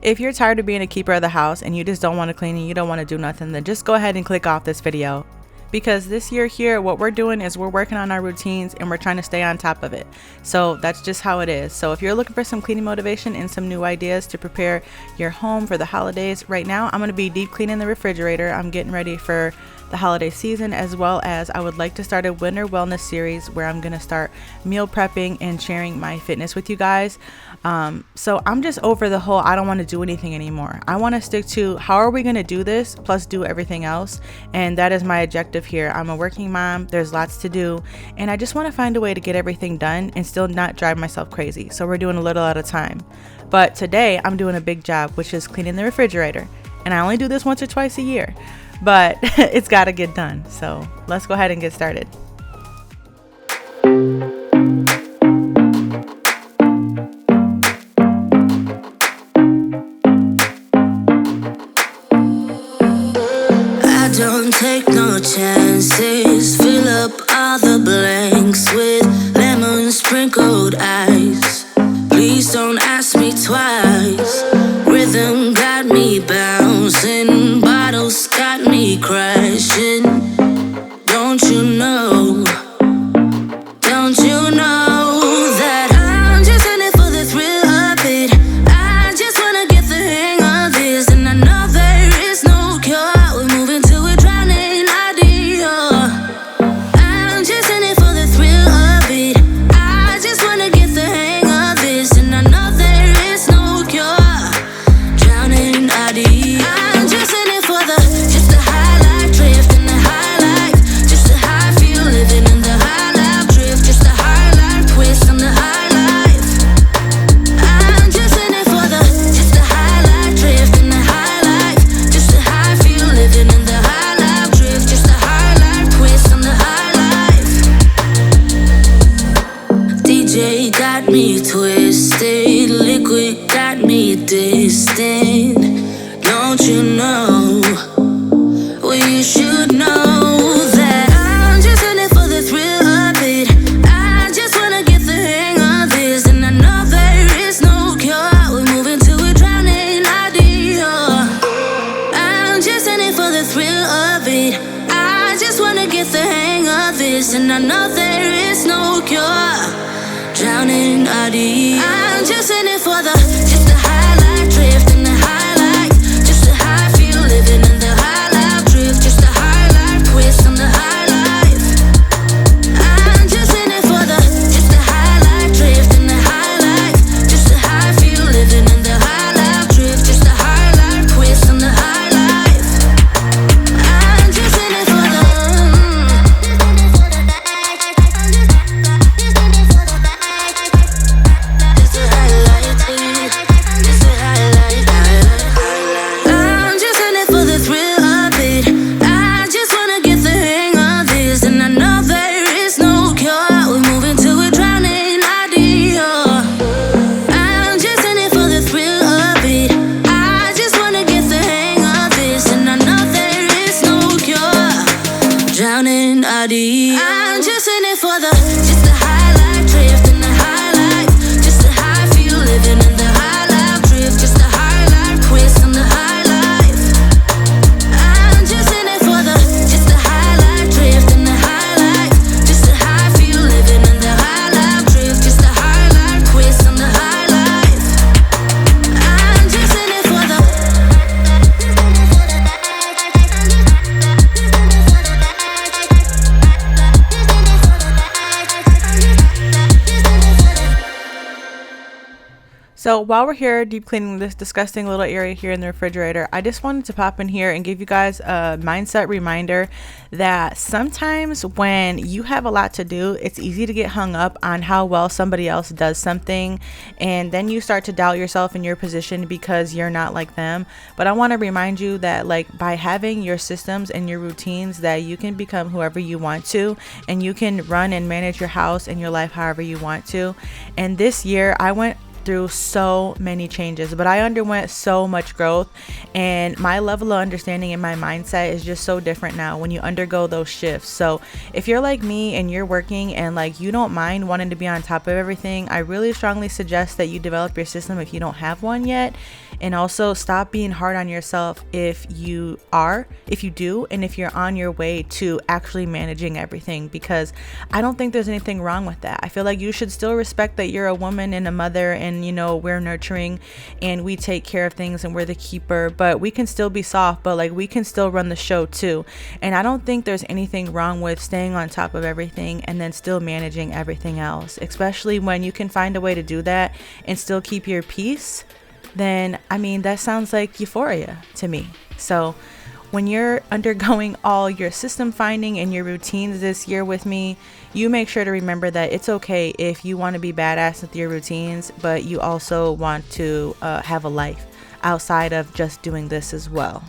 If you're tired of being a keeper of the house and you just don't want to clean and you don't want to do nothing, then just go ahead and click off this video. Because this year here, what we're doing is we're working on our routines and we're trying to stay on top of it. So that's just how it is. So if you're looking for some cleaning motivation and some new ideas to prepare your home for the holidays, right now I'm going to be deep cleaning the refrigerator. I'm getting ready for the holiday season, as well as I would like to start a winter wellness series where I'm going to start meal prepping and sharing my fitness with you guys. So I'm just over the whole I don't want to do anything anymore. I want to stick to how are we going to do this plus do everything else, and that is my objective here. I'm a working mom, there's lots to do, and I just want to find a way to get everything done and still not drive myself crazy. So we're doing a little at a time. But today I'm doing a big job, which is cleaning the refrigerator, and I only do this once or twice a year, but it's got to get done. So let's go ahead and get started. Don't take no chances. Fill up all the blanks with lemon sprinkled ice. Please don't ask me twice. Rhythm got me bouncing, bottles got me crashing. Don't you know? Don't you know that I'm just in it for the thrill of it? I just wanna get the hang of this, and I know there is no cure. Me twisted, liquid got me distant. Don't you know? Well, you should know that I'm just in it for the thrill of it. I just wanna get the hang of this, and I know there is no cure. We're moving to a drowning idea. I'm just in it for the thrill of it. I just wanna get the hang of this, and I know there is no cure. Drowning idea. I'm just in it for the high life drift and the highlight. Just the how I feel living in the high life drift. Just the high life twist on the high life. I'm just in it for the high life drift and the highlight. Just the how I feel living in the high life drift. Just the high life twist on the high life. I'm just in it for the I'm just in it for the high life drift and the highlight. Just the how I feel living in the high life drift. Just the high life twist on the high life. I'm just in it for the high life drift and the highlight. Just the how I feel living in the high life drift. Just the high life twist on the high life. I'm just in it for the So while we're here deep cleaning this disgusting little area here in the refrigerator, I just wanted to pop in here and give you guys a mindset reminder that sometimes when you have a lot to do, it's easy to get hung up on how well somebody else does something, and then you start to doubt yourself in your position because you're not like them. But I want to remind you that, like, by having your systems and your routines, that you can become whoever you want to, and you can run and manage your house and your life however you want to. And this year I went through so many changes, but I underwent so much growth, and my level of understanding and my mindset is just so different now when you undergo those shifts. So if you're like me and you're working and like you don't mind wanting to be on top of everything, I really strongly suggest that you develop your system if you don't have one yet. And also stop being hard on yourself if you do, and if you're on your way to actually managing everything, because I don't think there's anything wrong with that. I feel like you should still respect that you're a woman and a mother, and we're nurturing and we take care of things and we're the keeper, but we can still be soft, but like we can still run the show too. And I don't think there's anything wrong with staying on top of everything and then still managing everything else, especially when you can find a way to do that and still keep your peace. Then I mean, that sounds like euphoria to me. So when you're undergoing all your system finding and your routines this year with me, you make sure to remember that it's okay if you want to be badass with your routines, but you also want to have a life outside of just doing this as well.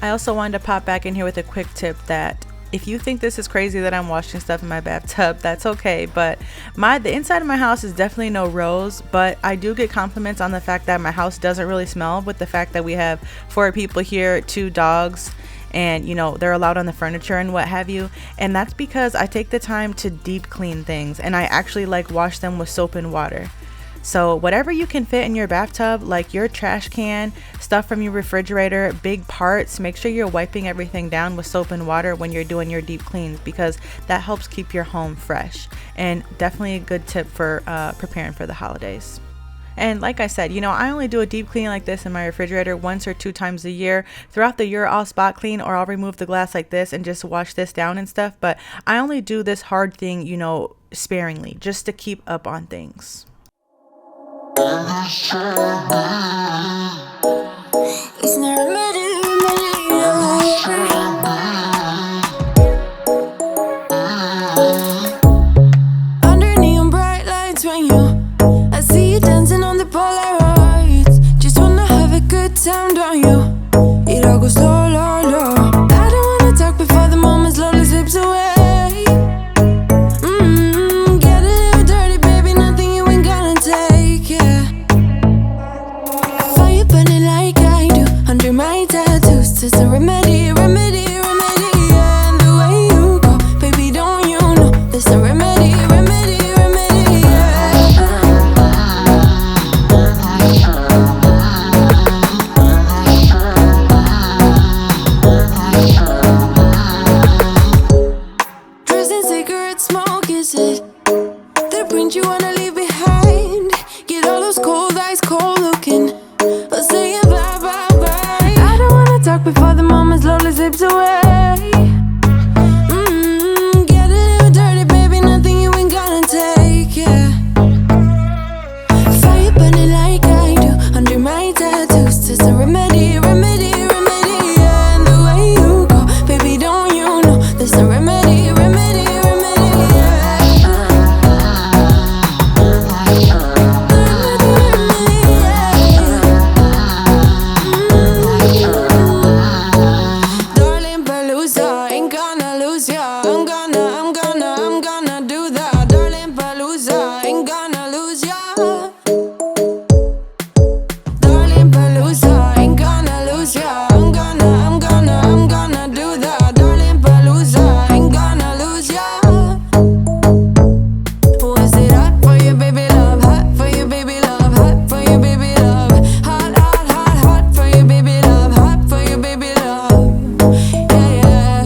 I also wanted to pop back in here with a quick tip that if you think this is crazy that I'm washing stuff in my bathtub, that's okay. But the inside of my house is definitely no rose, but I do get compliments on the fact that my house doesn't really smell, with the fact that we have 4 people here, 2 dogs, and they're allowed on the furniture and what have you. And that's because I take the time to deep clean things, and I actually like wash them with soap and water. So whatever you can fit in your bathtub, like your trash can, stuff from your refrigerator, big parts, make sure you're wiping everything down with soap and water when you're doing your deep cleans, because that helps keep your home fresh. And definitely a good tip for preparing for the holidays. And like I said, I only do a deep clean like this in my refrigerator once or 2 times a year. Throughout the year, I'll spot clean, or I'll remove the glass like this and just wash this down and stuff. But I only do this hard thing, sparingly, just to keep up on things. It's not under neon bright lights when I see you dancing on the Polaroids. Just wanna have a good time, don't you? It all goes low, low, low. I don't wanna talk before the moment slowly slips away. Get a little dirty, baby, nothing you ain't gonna take, yeah. Fire burning like I do under my tattoos. It's a remedy, remedy, remedy, yeah. And the way you go, baby, don't you know there's a remedy, remedy, remedy, yeah. Drugs and cigarette smoke, is it the print you wanna leave behind? Get all those cold eyes cold looking, or saying bye, bye, bye. I don't wanna talk before the moment slowly slips away. Get a little dirty, baby, nothing you ain't gonna take, yeah. Fire burning like I do under my tattoos. It's a remedy, remedy, remedy, yeah. And the way you go, baby, don't you know there's a remedy, remedy, remedy, yeah. Darling Palooza, ain't gonna lose ya. I'm gonna do that. Darling Palooza, ain't gonna lose ya. Darling Palooza, ain't gonna lose ya. I'm gonna do that. Darling Palooza, ain't gonna lose ya. Was it hot for you, baby love? Hot for you, baby love. Hot for you, baby love. Hot, hot, hot, hot for you, baby love. Hot for you, baby love. Yeah, yeah.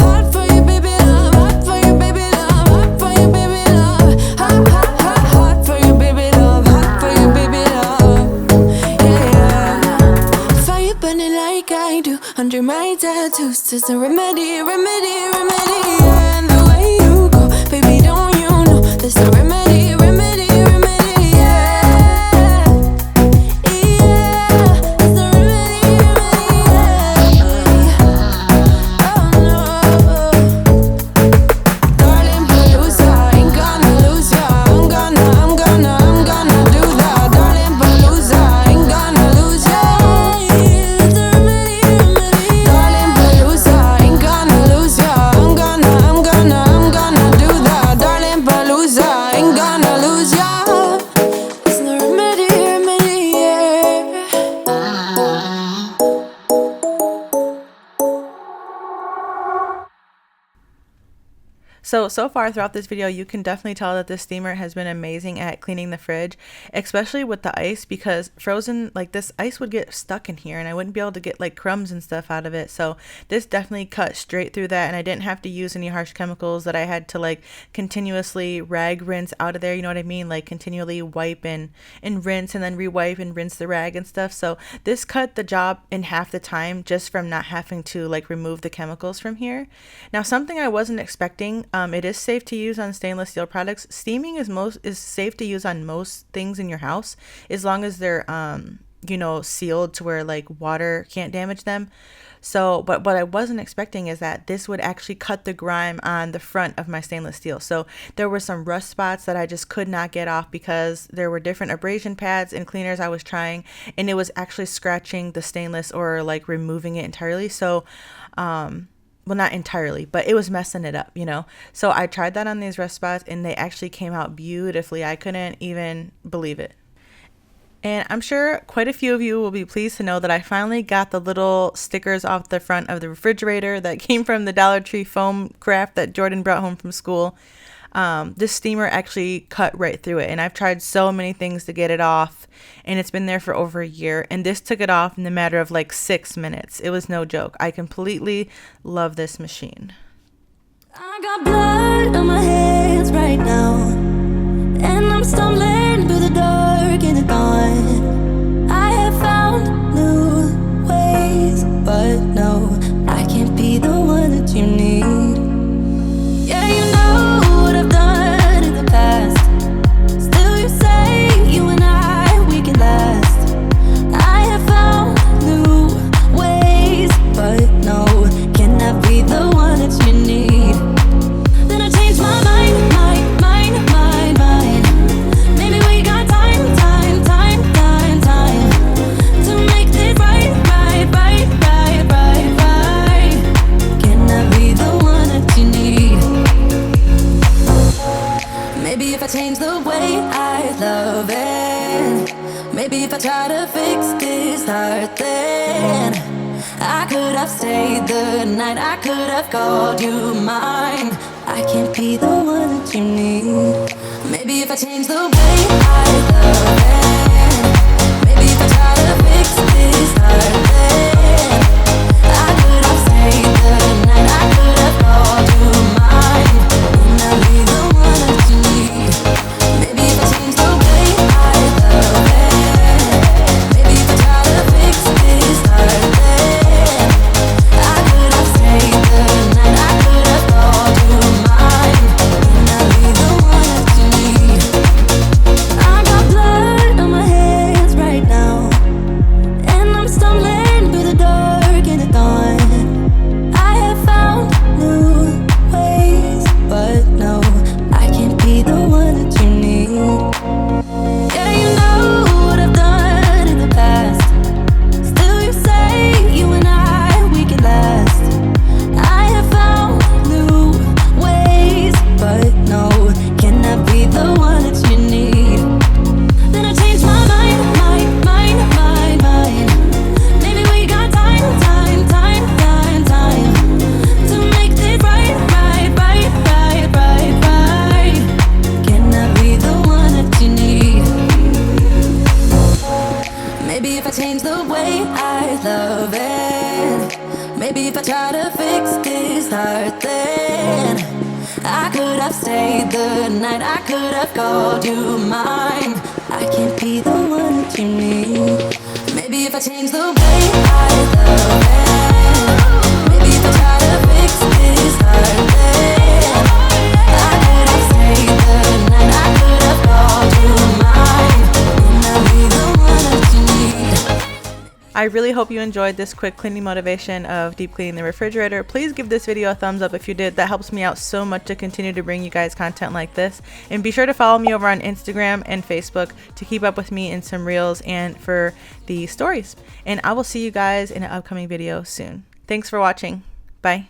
Hot for you, baby love. Hot for you, baby love. Hot for you, baby love. Hot, hot, hot, hot for you, baby love. Hot for you, baby love. Yeah, yeah. Fire burning like I do under my tattoos. It's a remedy, remedy, remedy, yeah. And the way you go, baby, don't you know there's a remedy, remedy, remedy, yeah. Yeah, there's a remedy, remedy, yeah. Oh no. Darling Palooza, ain't gonna lose ya. I'm gonna do that. Darling Palooza, ain't gonna lose ya. So far throughout this video, you can definitely tell that this steamer has been amazing at cleaning the fridge, especially with the ice, because frozen, like this ice would get stuck in here and I wouldn't be able to get like crumbs and stuff out of it. So this definitely cut straight through that, and I didn't have to use any harsh chemicals that I had to like continuously rag rinse out of there. You know what I mean? Like continually wipe and rinse and then rewipe and rinse the rag and stuff. So this cut the job in half the time just from not having to like remove the chemicals from here. Now, something I wasn't expecting, it is safe to use on stainless steel products. Steaming is safe to use on most things in your house as long as they're you know, sealed to where like water can't damage them. So, but what I wasn't expecting is that this would actually cut the grime on the front of my stainless steel. So there were some rust spots that I just could not get off because there were different abrasion pads and cleaners I was trying, and it was actually scratching the stainless or like removing it entirely. So, well, not entirely, but it was messing it up, you know? So I tried that on these rust spots and they actually came out beautifully. I couldn't even believe it. And I'm sure quite a few of you will be pleased to know that I finally got the little stickers off the front of the refrigerator that came from the Dollar Tree foam craft that Jordan brought home from school. This steamer actually cut right through it, and I've tried so many things to get it off, and it's been there for over a year, and this took it off in the matter of like 6 minutes. It was no joke. I completely love this machine. I got blood on my hands right now, and I'm stumbling through the dark in the dawn. I have found new ways, but no, I can't be the one that you need. Yeah, you know what I've done in the past. Still you say you and I, we can last. I have found new ways, but no, can I be the one that you need? Then I changed my mind. Maybe we got time to make this right. Can I be the one that you need? Maybe if I change the way I love it, maybe if I try to fix this heart, then I could have stayed the night, I could have called you mine. I can't be the one that you need. Maybe if I change the way I love it, maybe if I try to fix this heart, then I could have stayed the night, I could have called you mine. Can I be the one that you need? Maybe if I change the way I love it, maybe if I try to fix this heart, then I could have stayed the night, I could have called you mine. Can I be the one that you need? I got blood on my hands right now, and I'm stumbling through the dark in the dawn. I have found new ways, but no, I can't be the one that you need. Yeah, you know what I've done in the past. Still you say you and I, we can last. I have found new ways, but no, can I be the one that you need? Then I changed my mind. Maybe we got time to make this right. Can I be the one that you need? Maybe if I change the way I love it, maybe if I try to fix this heart, then I could have stayed the night, I could have called you mine. I can't be the one that you need. Maybe if I change the way I love it, maybe if I try to fix this heart, then I could have stayed the night, I could have called you mine. Can I be the one that you need? I really hope you enjoyed this quick cleaning motivation of deep cleaning the refrigerator. Please give this video a thumbs up if you did. That helps me out so much to continue to bring you guys content like this. And be sure to follow me over on Instagram and Facebook to keep up with me in some reels and for the stories. And I will see you guys in an upcoming video soon. Thanks for watching. Bye.